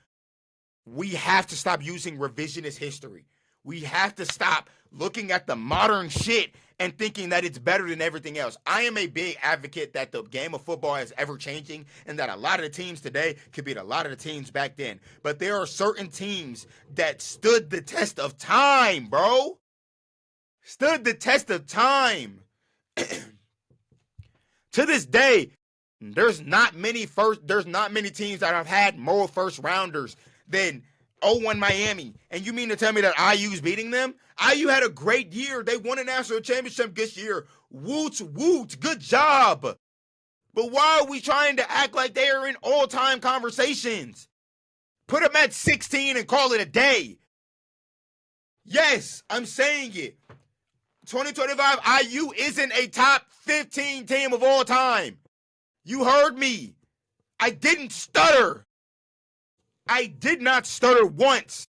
we have to stop using revisionist history. We have to stop looking at the modern shit and thinking that it's better than everything else. I am a big advocate that the game of football is ever changing and that a lot of the teams today could beat a lot of the teams back then. But there are certain teams that stood the test of time, bro. Stood the test of time. To this day, there's not many teams that have had more first rounders than 01 Miami. And you mean to tell me that IU's beating them? IU had a great year. They won a national championship this year. Woot, woot. Good job. But why are we trying to act like they are in all-time conversations? Put them at 16 and call it a day. Yes, I'm saying it. 2025 IU isn't a top 15 team of all time. You heard me. I didn't stutter. I did not stutter once.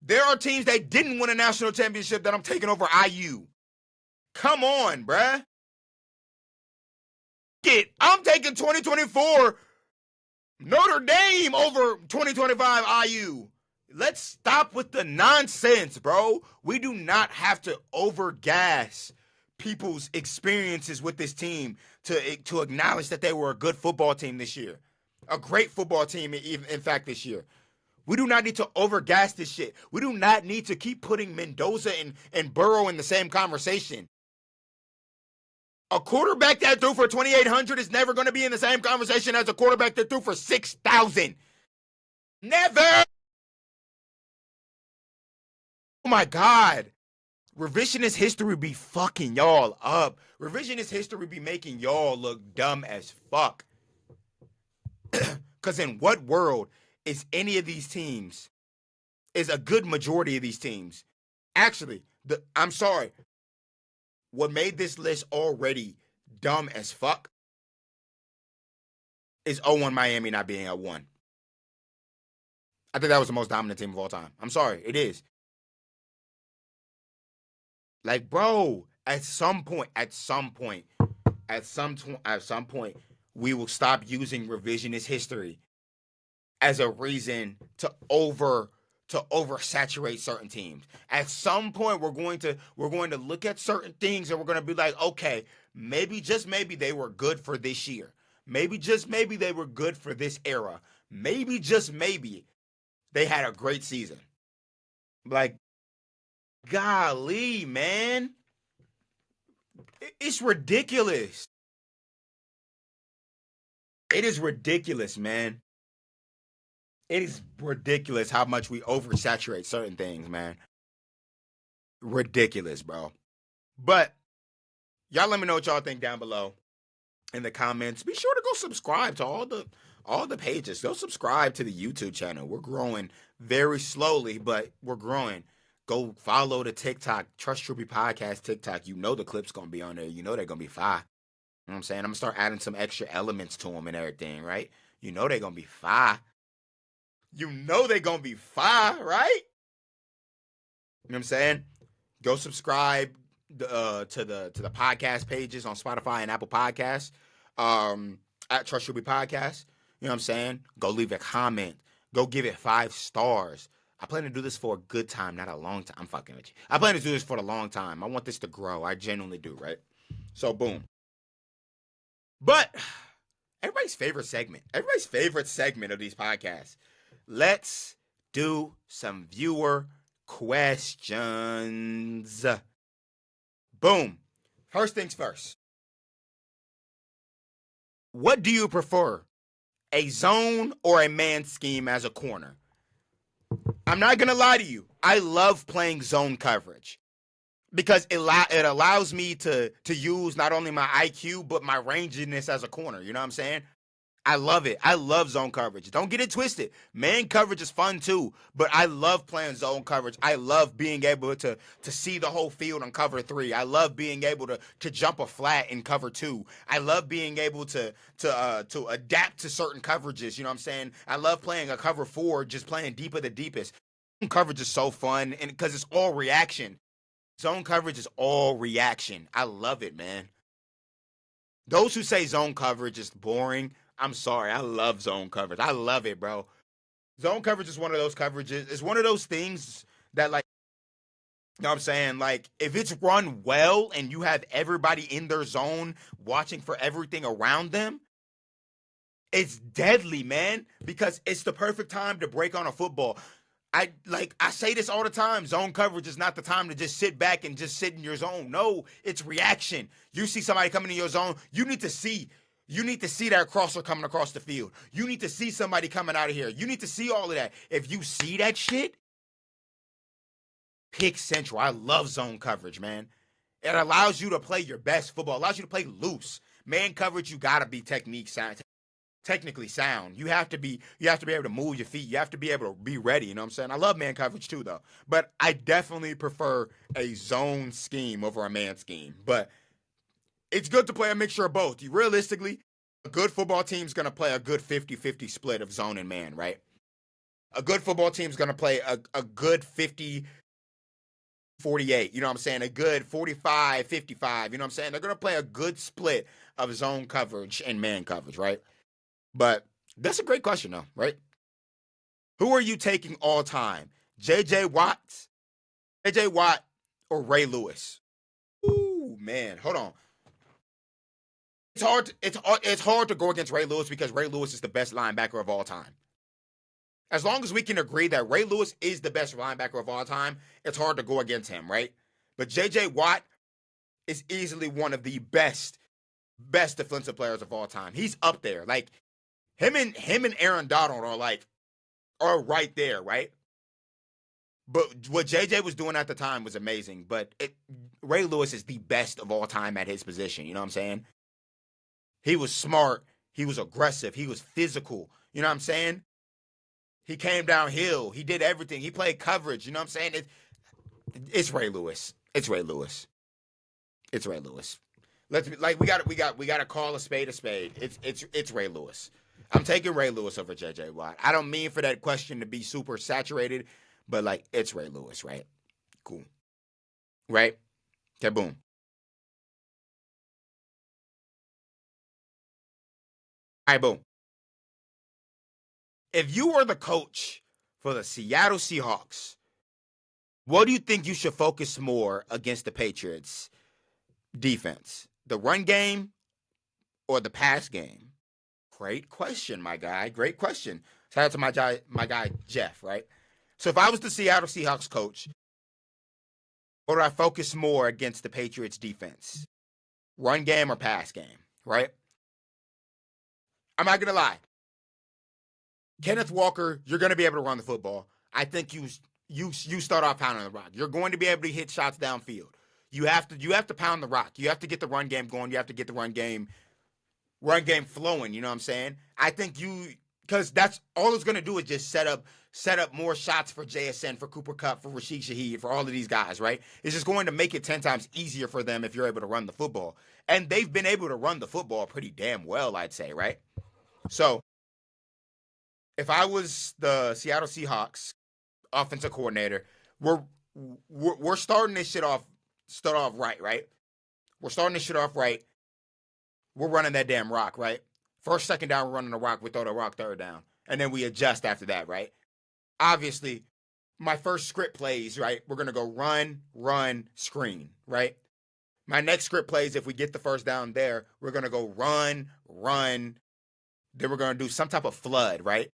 There are teams that didn't win a national championship that I'm taking over IU. Come on, bruh. I'm taking 2024 Notre Dame over 2025 IU. Let's stop with the nonsense, bro. We do not have to overgas people's experiences with this team to acknowledge that they were a good football team this year. A great football team, in fact, this year. We do not need to overgas this shit. We do not need to keep putting Mendoza and Burrow in the same conversation. A quarterback that threw for 2,800 is never going to be in the same conversation as a quarterback that threw for 6,000. Never! Oh my God. Revisionist history be fucking y'all up. Revisionist history be making y'all look dumb as fuck. Because in what world is any of these teams, is a good majority of these teams. Actually, I'm sorry. What made this list already dumb as fuck is 0-1 Miami not being at 1. I think that was the most dominant team of all time. I'm sorry, it is. Like, bro, at some point, we will stop using revisionist history as a reason to oversaturate certain teams. At some point, we're going to look at certain things and we're going to be like, okay, maybe just maybe they were good for this year. Maybe just maybe they were good for this era. Maybe just maybe they had a great season. Like, golly, man. It's ridiculous. It is ridiculous, man. It is ridiculous how much we oversaturate certain things, man. Ridiculous, bro. But y'all let me know what y'all think down below in the comments. Be sure to go subscribe to all the pages. Go subscribe to the YouTube channel. We're growing very slowly, but we're growing. Go follow the TikTok, Trust Troupey Podcast TikTok. You know the clip's going to be on there. You know they're going to be fire. You know what I'm saying? I'm going to start adding some extra elements to them and everything, right? You know they're going to be fire. You know they're going to be fire, right? You know what I'm saying? Go subscribe to the podcast pages on Spotify and Apple Podcasts at Trust Troupey Podcast. You know what I'm saying? Go leave a comment. Go give it 5 stars. I plan to do this for a good time, not a long time. I'm fucking with you. I plan to do this for a long time. I want this to grow. I genuinely do, right? So, boom. But everybody's favorite segment of these podcasts. Let's do some viewer questions. Boom. First things first. What do you prefer? A zone or a man scheme as a corner? I'm not going to lie to you. I love playing zone coverage because it allows me to use not only my IQ, but my ranginess as a corner. You know what I'm saying? I love it. I love zone coverage. Don't get it twisted. Man coverage is fun too, but I love playing zone coverage. I love being able to see the whole field on cover 3. I love being able to jump a flat in cover 2. I love being able to adapt to certain coverages. You know what I'm saying? I love playing a cover 4, just playing deep of the deepest. Zone coverage is so fun, and because it's all reaction. Zone coverage is all reaction. I love it, man. Those who say zone coverage is boring, I'm sorry. I love zone coverage. I love it, bro. Zone coverage is one of those coverages. It's one of those things that, like, you know what I'm saying? Like, if it's run well and you have everybody in their zone watching for everything around them, it's deadly, man, because it's the perfect time to break on a football. I say this all the time. Zone coverage is not the time to just sit back and just sit in your zone. No, it's reaction. You see somebody coming in your zone, you need to see that crosser coming across the field. You need to see somebody coming out of here. You need to see all of that. If you see that shit, pick Central. I love zone coverage, man. It allows you to play your best football. It allows you to play loose. Man coverage, you gotta be technically sound. You have to be able to move your feet. You have to be able to be ready. You know what I'm saying? I love man coverage too, though. But I definitely prefer a zone scheme over a man scheme. But it's good to play a mixture of both. Realistically, a good football team is going to play a good 50-50 split of zone and man, right? A good football team is going to play a good 50-48. You know what I'm saying? A good 45-55. You know what I'm saying? They're going to play a good split of zone coverage and man coverage, right? But that's a great question, though, right? Who are you taking all time? J.J. Watt, or Ray Lewis? Ooh, man. Hold on. It's hard to go against Ray Lewis because Ray Lewis is the best linebacker of all time. As long as we can agree that Ray Lewis is the best linebacker of all time, it's hard to go against him, right? But J.J. Watt is easily one of the best defensive players of all time. He's up there. Like, him and Aaron Donald are right there, right? But what JJ was doing at the time was amazing. But Ray Lewis is the best of all time at his position. You know what I'm saying? He was smart. He was aggressive. He was physical. You know what I'm saying? He came downhill. He did everything. He played coverage. You know what I'm saying? It's Ray Lewis. It's Ray Lewis. It's Ray Lewis. We gotta call a spade a spade. It's Ray Lewis. I'm taking Ray Lewis over J.J. Watt. I don't mean for that question to be super saturated, but like it's Ray Lewis, right? Cool. Right? Okay, boom. All right, boom. If you were the coach for the Seattle Seahawks, what do you think you should focus more against the Patriots defense? The run game or the pass game? Great question, my guy. Great question. Shout out to my guy Jeff, right? So if I was the Seattle Seahawks coach, what would I focus more against the Patriots defense? Run game or pass game, right? I'm not gonna lie. Kenneth Walker, you're gonna be able to run the football. I think you start off pounding the rock. You're going to be able to hit shots downfield. You have to pound the rock. You have to get the run game going. You have to get the run game flowing. You know what I'm saying? I think because that's all it's gonna do is just set up more shots for JSN, for Cooper Kupp, for Rashid Shaheed, for all of these guys, right? It's just going to make it 10 times easier for them if you're able to run the football. And they've been able to run the football pretty damn well, I'd say, right? So if I was the Seattle Seahawks offensive coordinator, we're starting this shit off right, right? We're starting this shit off right. We're running that damn rock, right? First, second down, we're running the rock. We throw the rock third down. And then we adjust after that, right? Obviously, my first script plays, right? We're going to go run, screen, right? My next script plays, if we get the first down there, we're going to go run. Then we're going to do some type of flood, right?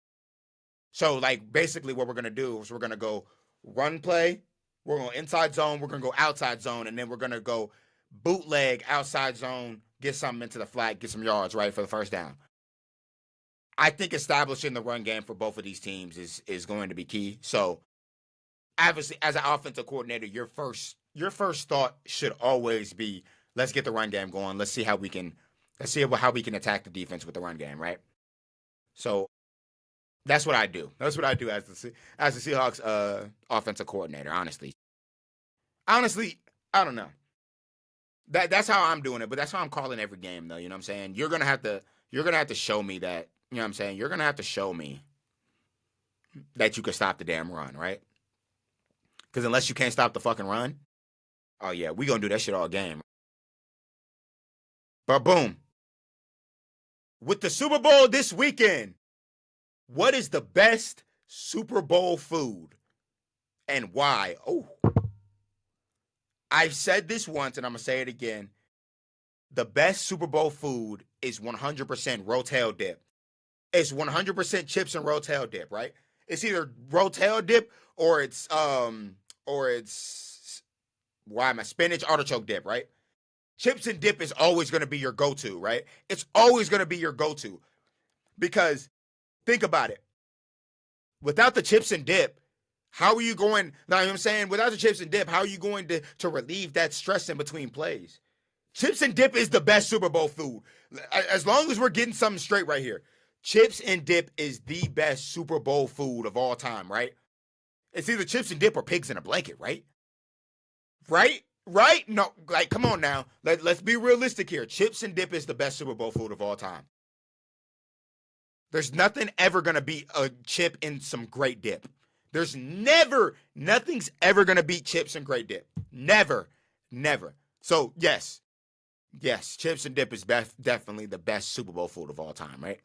So, like, basically what we're going to do is we're going to go run play. We're going inside zone. We're going to go outside zone. And then we're going to go bootleg outside zone, get something into the flat, get some yards, right, for the first down. I think establishing the run game for both of these teams is going to be key. So, obviously, as an offensive coordinator, your first thought should always be, let's get the run game going. Let's see how we can attack the defense with the run game, right? So that's what I do. That's what I do as the Seahawks offensive coordinator. Honestly, I don't know. That's how I'm doing it, but that's how I'm calling every game, though. You know what I'm saying? You're gonna have to show me that. You know what I'm saying? You're gonna have to show me that you can stop the damn run, right? Because unless you can't stop the fucking run, oh yeah, we gonna do that shit all game. But boom, with the Super Bowl this weekend, what is the best Super Bowl food and why? Oh, I've said this once and I'm gonna say it again. The best Super Bowl food is 100% Rotel dip. It's 100% chips and Rotel dip, right? It's either Rotel dip or it's spinach artichoke dip, right? Chips and dip is always going to be your go-to, right? It's always going to be your go-to because think about it. Without the chips and dip, how are you going? Now, you know what I'm saying? Without the chips and dip, how are you going to relieve that stress in between plays? Chips and dip is the best Super Bowl food. As long as we're getting something straight right here. Chips and dip is the best Super Bowl food of all time, right? It's either chips and dip or pigs in a blanket, right? Right? Right? No, like, come on now. Let's be realistic here. Chips and dip is the best Super Bowl food of all time. There's nothing ever going to beat a chip in some great dip. Nothing's ever going to beat chips and great dip. Never. So, yes, chips and dip is definitely the best Super Bowl food of all time, right?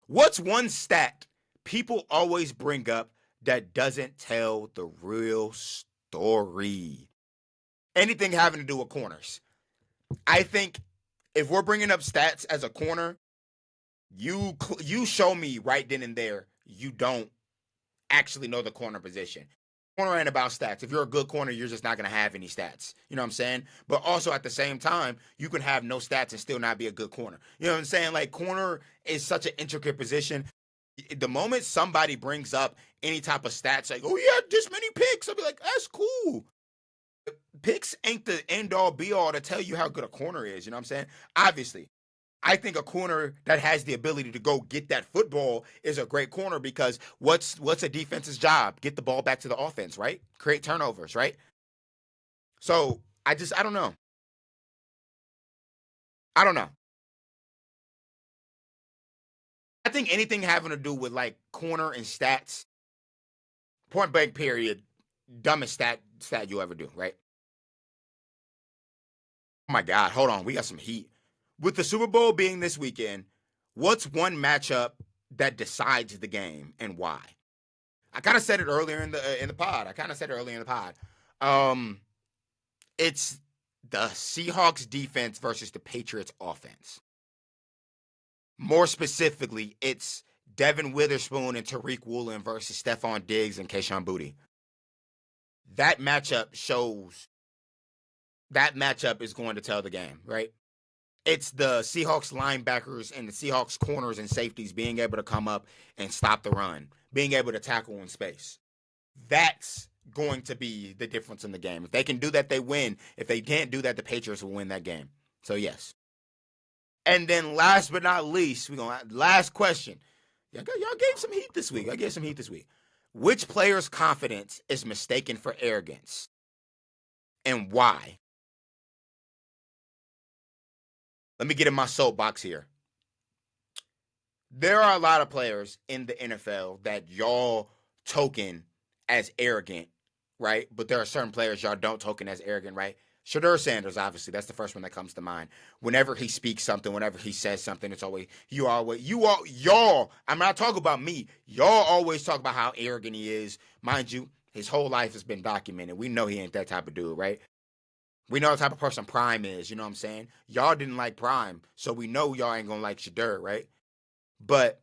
What's one stat people always bring up that doesn't tell the real story? Anything having to do with corners. I think if we're bringing up stats as a corner, you show me right then and there you don't actually know the corner position. Corner ain't about stats. If you're a good corner, you're just not going to have any stats. You know what I'm saying? But also at the same time, you can have no stats and still not be a good corner. You know what I'm saying? Like, corner is such an intricate position. The moment somebody brings up any type of stats, like, oh, yeah, this many picks, I'll be like, that's cool. Picks ain't the end all be all to tell you how good a corner is. You know what I'm saying? Obviously, I think a corner that has the ability to go get that football is a great corner because what's a defense's job? Get the ball back to the offense, right? Create turnovers, right? So I don't know. I don't know. I think anything having to do with like corner and stats, point blank period, dumbest stat you ever do, right? Oh my God, hold on, we got some heat. With the Super Bowl being this weekend, what's one matchup that decides the game and why? I kind of said it earlier in the pod. Um, it's the Seahawks defense versus the Patriots offense. More specifically, it's Devin Witherspoon and Tariq Woolen versus Stephon Diggs and Kayshon Boutte. That matchup is going to tell the game, right? It's the Seahawks linebackers and the Seahawks corners and safeties being able to come up and stop the run, being able to tackle in space. That's going to be the difference in the game. If they can do that, they win. If they can't do that, the Patriots will win that game. So, yes. And then last but not least, last question. Y'all gave some heat this week. I gave some heat this week. Which player's confidence is mistaken for arrogance? And why? Let me get in my soapbox here. There are a lot of players in the NFL that y'all token as arrogant, right? But there are certain players y'all don't token as arrogant, right? Shedeur Sanders, obviously, that's the first one that comes to mind. Whenever he speaks something, whenever he says something, it's always, y'all, I'm not talking about me. Y'all always talk about how arrogant he is. Mind you, his whole life has been documented. We know he ain't that type of dude, right? We know the type of person Prime is, you know what I'm saying? Y'all didn't like Prime, so we know y'all ain't gonna like Shedeur, right? But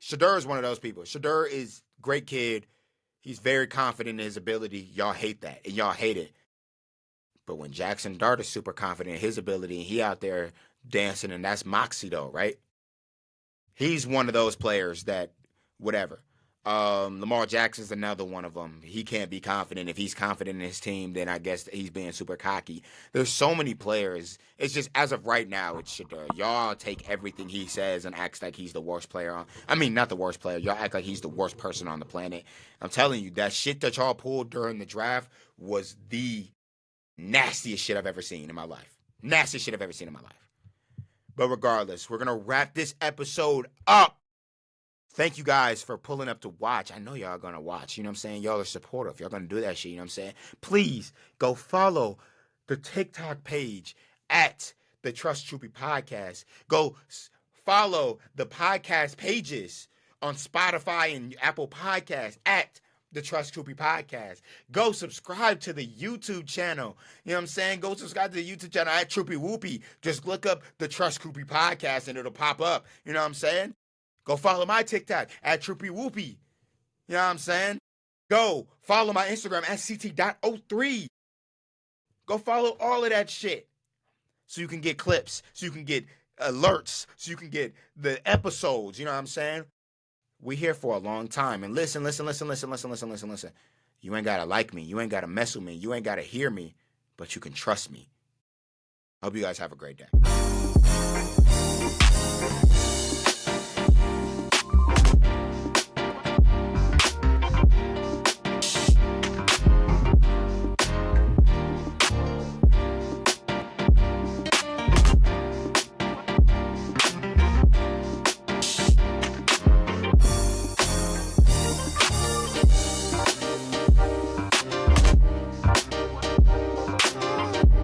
Shedeur is one of those people. Shedeur is a great kid. He's very confident in his ability. Y'all hate that, and y'all hate it. But when Jackson Dart is super confident in his ability, and he out there dancing, and that's Moxie though, right? He's one of those players that, whatever. Lamar Jackson's another one of them. He can't be confident. If he's confident in his team, then I guess he's being super cocky. There's so many players. It's just, as of right now, it's Shedeur. Y'all take everything he says and act like he's the worst player on. I mean, not the worst player. Y'all act like he's the worst person on the planet. I'm telling you, that shit that y'all pulled during the draft was the nastiest shit I've ever seen in my life. Nastiest shit I've ever seen in my life. But regardless, we're going to wrap this episode up. Thank you guys for pulling up to watch. I know y'all are going to watch. You know what I'm saying? Y'all are supportive. Y'all going to do that shit. You know what I'm saying? Please go follow the TikTok page at the Trust Troupey Podcast. Go follow the podcast pages on Spotify and Apple Podcasts at the Trust Troupey Podcast. Go subscribe to the YouTube channel. You know what I'm saying? Go subscribe to the YouTube channel at Troupey Whoopie. Just look up the Trust Troupey Podcast and it'll pop up. You know what I'm saying? Go follow my TikTok at Troupey Whoopie. You know what I'm saying? Go follow my Instagram at ct.03. Go follow all of that shit so you can get clips, so you can get alerts, so you can get the episodes. You know what I'm saying? We here for a long time. And listen. You ain't got to like me. You ain't got to mess with me. You ain't got to hear me, but you can trust me. I hope you guys have a great day.